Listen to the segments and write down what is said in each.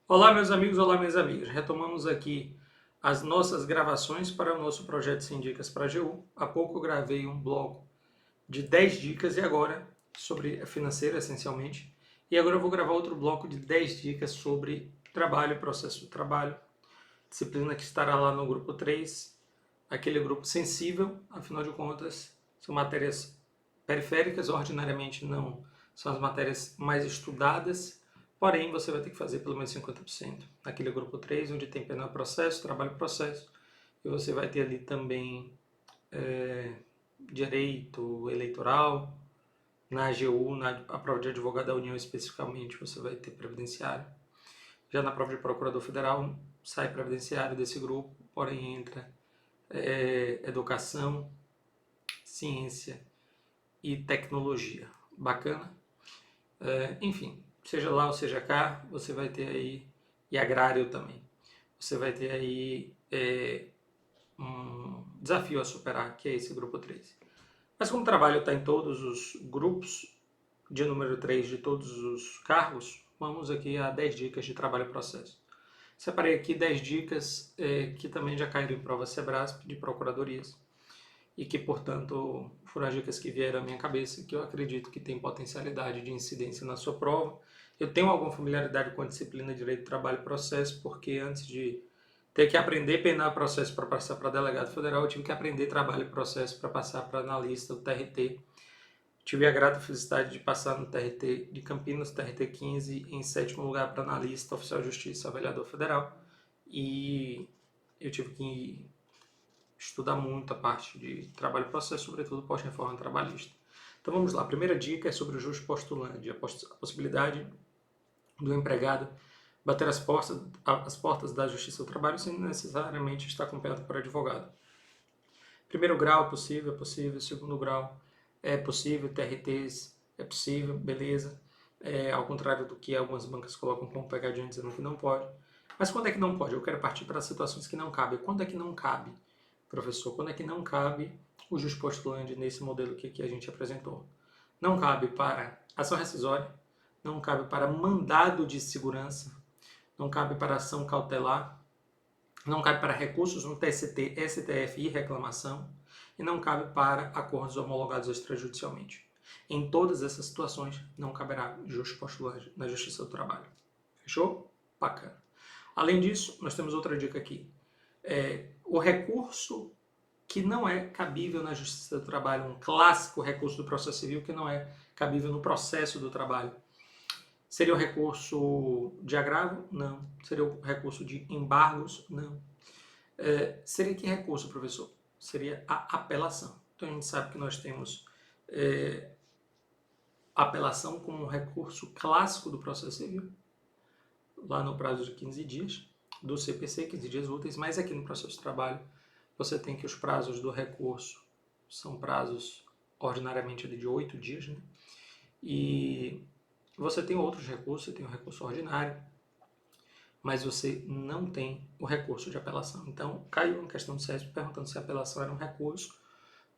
Olá, meus amigos, olá, minhas amigas. Retomamos aqui as nossas gravações para o nosso projeto Sem Dicas para a AGU. Há pouco eu gravei um bloco de 10 dicas e agora sobre financeiro, essencialmente. E agora eu vou gravar outro bloco de 10 dicas sobre trabalho, processo de trabalho, disciplina que estará lá no grupo 3, aquele grupo sensível, afinal de contas, são matérias periféricas, ordinariamente não são as matérias mais estudadas, porém você vai ter que fazer pelo menos 50%. Naquele grupo 3, onde tem penal processo, trabalho processo, e você vai ter ali também direito eleitoral, na AGU, a prova de advogado da União especificamente, você vai ter previdenciário. Já na prova de procurador federal, sai previdenciário desse grupo, porém entra educação, ciência e tecnologia. Bacana? Enfim, seja lá ou seja cá, você vai ter aí, e agrário também, você vai ter aí um desafio a superar, que é esse grupo 3. Mas como o trabalho está em todos os grupos, dia número 3 de todos os cargos, vamos aqui a 10 dicas de trabalho e processo. Separei aqui 10 dicas que também já caíram em prova Sebrasp de procuradorias e que, portanto, foram as dicas que vieram à minha cabeça, que eu acredito que tem potencialidade de incidência na sua prova. Eu tenho alguma familiaridade com a disciplina de Direito do Trabalho e Processo, porque antes de ter que aprender penal e processo para passar para delegado federal, eu tive que aprender trabalho e processo para passar para analista do TRT. Tive a grata felicidade de passar no TRT de Campinas, TRT 15, em sétimo lugar para analista, oficial de justiça, avaliador federal. E eu tive que estudar muito a parte de trabalho e processo, sobretudo pós-reforma trabalhista. Então vamos lá, a primeira dica é sobre o jus postulante, a possibilidade do empregado bater as portas da Justiça do Trabalho sem necessariamente estar acompanhado por advogado. Primeiro grau, possível, é possível. Segundo grau, é possível. TRTs, é possível, beleza. Ao contrário do que algumas bancas colocam como pegadinha dizendo que não pode. Mas quando é que não pode? Eu quero partir para situações que não cabem. Quando é que não cabe, professor? Quando é que não cabe o jus postulante nesse modelo que a gente apresentou? Não cabe para ação rescisória, não cabe para mandado de segurança, não cabe para ação cautelar, não cabe para recursos no TST, STF e reclamação, e não cabe para acordos homologados extrajudicialmente. Em todas essas situações, não caberá jus postulante na Justiça do Trabalho. Fechou? Bacana. Além disso, nós temos outra dica aqui. O recurso que não é cabível na Justiça do Trabalho, um clássico recurso do processo civil que não é cabível no processo do trabalho. Seria o recurso de agravo? Não. Seria o recurso de embargos? Não. Seria que recurso, professor? Seria a apelação. Então a gente sabe que nós temos apelação como um recurso clássico do processo civil, lá no prazo de 15 dias, do CPC, 15 dias úteis, mas aqui no processo de trabalho você tem que os prazos do recurso são prazos ordinariamente de 8 dias, né? E você tem outros recursos, você tem o recurso ordinário, mas você não tem o recurso de apelação. Então, caiu uma questão do SESP perguntando se a apelação era um recurso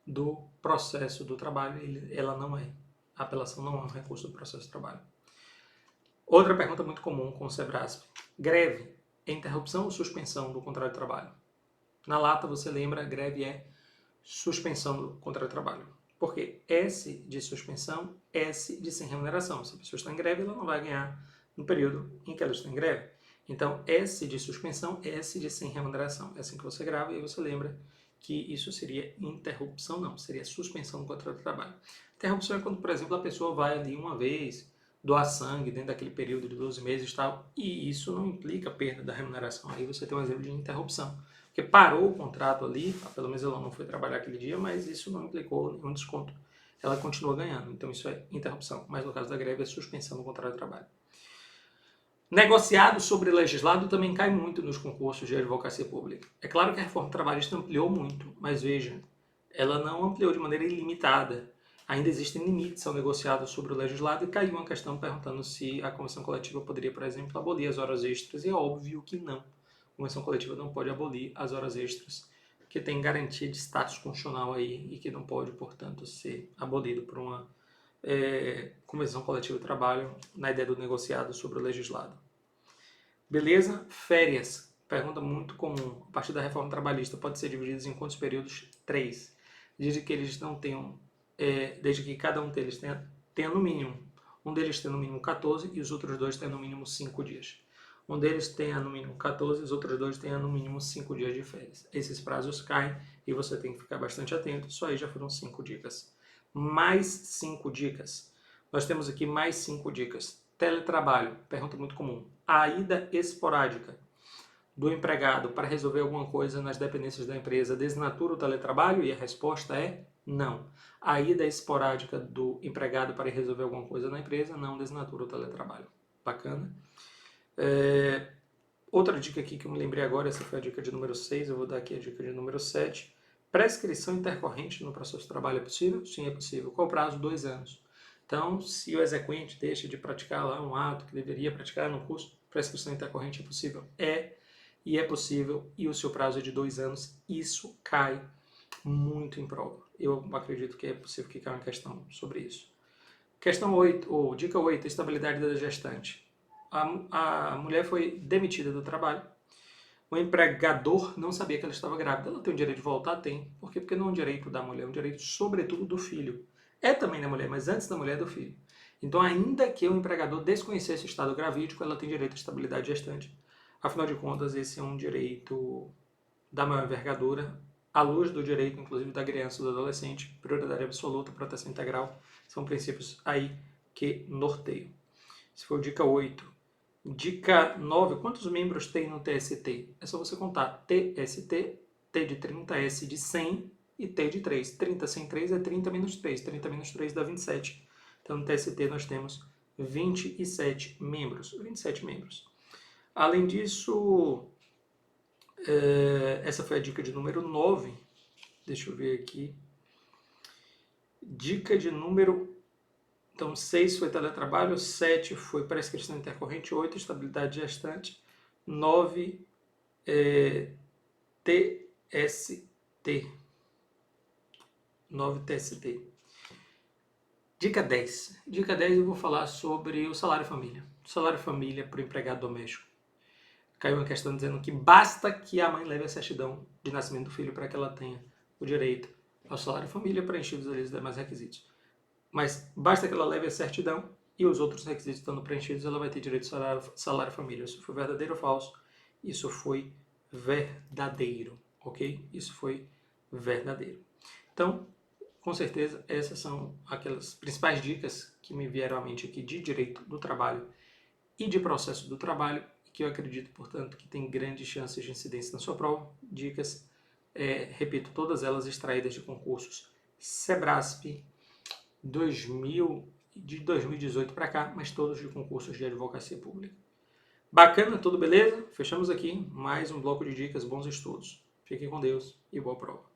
do processo do trabalho. Ela não é. A apelação não é um recurso do processo do trabalho. Outra pergunta muito comum com o Sebrasp. Greve é interrupção ou suspensão do contrato de trabalho? Na lata, você lembra, greve é suspensão do contrato de trabalho. Porque S de suspensão, S de sem remuneração. Se a pessoa está em greve, ela não vai ganhar no período em que ela está em greve. Então, S de suspensão, S de sem remuneração. É assim que você grava e você lembra que isso seria interrupção, não, seria suspensão do contrato de trabalho. Interrupção é quando, por exemplo, a pessoa vai ali uma vez doar sangue dentro daquele período de 12 meses e tal, e isso não implica perda da remuneração. Aí você tem um exemplo de interrupção. Porque parou o contrato ali, pelo menos ela não foi trabalhar aquele dia, mas isso não implicou nenhum desconto. Ela continua ganhando. Então isso é interrupção. Mas no caso da greve é suspensão do contrato de trabalho. Negociado sobre legislado também cai muito nos concursos de advocacia pública. É claro que a reforma trabalhista ampliou muito, mas veja, ela não ampliou de maneira ilimitada. Ainda existem limites ao negociado sobre o legislado e caiu uma questão perguntando se a convenção coletiva poderia, por exemplo, abolir as horas extras. E é óbvio que não. A convenção coletiva não pode abolir as horas extras, que tem garantia de status constitucional aí e que não pode, portanto, ser abolido por uma convenção coletiva de trabalho na ideia do negociado sobre o legislado. Beleza? Férias. Pergunta muito comum. A partir da reforma trabalhista pode ser divididos em quantos períodos? 3. Desde que eles não tenham, desde que cada um deles tenha no mínimo, um deles tenha no mínimo 14 e os outros dois tenham no mínimo 5 dias. Um deles tenha no mínimo 14 e os outros dois tenham no mínimo 5 dias de férias. Esses prazos caem e você tem que ficar bastante atento. Só aí já foram 5 dicas. Mais 5 dicas. Nós temos aqui mais 5 dicas. Teletrabalho, pergunta muito comum. A ida esporádica do empregado para resolver alguma coisa nas dependências da empresa desnatura o teletrabalho? E a resposta é não. A ida esporádica do empregado para resolver alguma coisa na empresa não desnatura o teletrabalho. Bacana? Outra dica aqui que eu me lembrei agora, essa foi a dica de número 6, eu vou dar aqui a dica de número 7. Prescrição intercorrente no processo de trabalho é possível? Sim, é possível. Qual o prazo? 2 anos. Então, se o exequente deixa de praticar lá um ato que deveria praticar no curso, prescrição intercorrente é possível? É possível, e o seu prazo é de 2 anos, isso cai muito em prova. Eu acredito que é possível que caia uma questão sobre isso. Questão 8, ou dica 8, estabilidade da gestante. A mulher foi demitida do trabalho. O empregador não sabia que ela estava grávida. Ela tem o direito de voltar? Tem. Por quê? Porque não é um direito da mulher, é um direito, sobretudo, do filho. É também da mulher, mas antes da mulher é do filho. Então, ainda que o empregador desconhecesse o estado gravídico, ela tem direito à estabilidade gestante. Afinal de contas, esse é um direito da maior envergadura, à luz do direito, inclusive, da criança e do adolescente, prioridade absoluta, proteção integral, são princípios aí que norteiam. Esse foi o dica 8. Dica 9, quantos membros tem no TST? É só você contar TST, T de 30, S de 100 e T de 3. 30 sem 3 é 30 menos 3. 30 menos 3 dá 27. Então, no TST nós temos 27 membros. 27 membros. Além disso, essa foi a dica de número 9. Deixa eu ver aqui. Dica de número... Então, 6 foi teletrabalho, 7 foi prescrição intercorrente, 8 estabilidade gestante, 9 TST. 9 TST. Dica 10. Dica 10 eu vou falar sobre o salário família. O salário família para o empregado doméstico. Caiu uma questão dizendo que basta que a mãe leve a certidão de nascimento do filho para que ela tenha o direito ao salário família preenchidos ali os demais requisitos. Mas basta que ela leve a certidão e os outros requisitos estando preenchidos, ela vai ter direito ao salário família. Isso foi verdadeiro ou falso? Isso foi verdadeiro, ok? Isso foi verdadeiro. Então, com certeza, essas são aquelas principais dicas que me vieram à mente aqui de direito do trabalho e de processo do trabalho, que eu acredito, portanto, que tem grandes chances de incidência na sua prova. Dicas, repito, todas elas extraídas de concursos Sebrasp, de 2018 para cá, mas todos de concursos de advocacia pública. Bacana, tudo beleza? Fechamos aqui mais um bloco de dicas, bons estudos. Fiquem com Deus e boa prova.